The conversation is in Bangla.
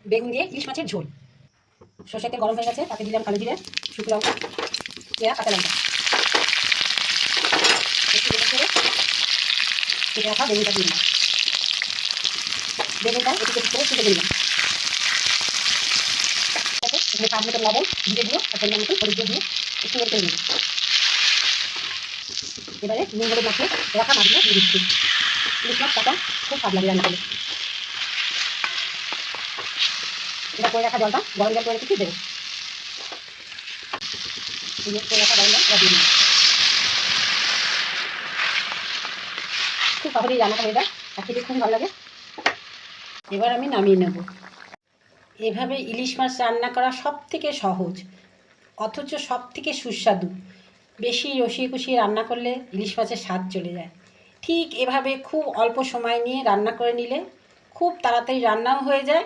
বেগুন দিয়ে ইলিশ মাছের ঝোল। সরষের তেল গরম হয়ে গেছে, তাতে দিলাম কালো জিরে, শুকনো লঙ্কা, পেঁয়াজ, কাঁচা লঙ্কা। একটু বেগুন করে কেটে রাখা বেগুনটা দিয়ে দিলাম। বেগুনটা একটু করে কেটে দিলাম। এখানে স্বাদ মতো লবণ, জিরে গুঁড়ো আর পরিমাণ মতো হলুদ দিয়ে একটু নেড়ে করে নেব। এবারে নুন হলুদ মাখিয়ে রাখা মাছগুলো দিয়ে দিচ্ছি। ইলিশ মাছ কাটা খুব স্বাদ লাগে রান্না করলে। এটা করে রাখা জলটা গরম জল করে রেখেছি দেবো। করে রাখা গরম জল দিয়ে দিলাম। খুব সহজেই রান্না করে এটা, আর খেতে খুবই ভালো লাগে। এবার আমি নামিয়ে নেব। এভাবে ইলিশ মাছ রান্না করা সব থেকে সহজ, অথচ সব থেকে সুস্বাদু। বেশি রসিয়ে কষিয়ে রান্না করলে ইলিশ মাছের স্বাদ চলে যায়। ঠিক এভাবে খুব অল্প সময় নিয়ে রান্না করে নিলে খুব তাড়াতাড়ি রান্নাও হয়ে যায়,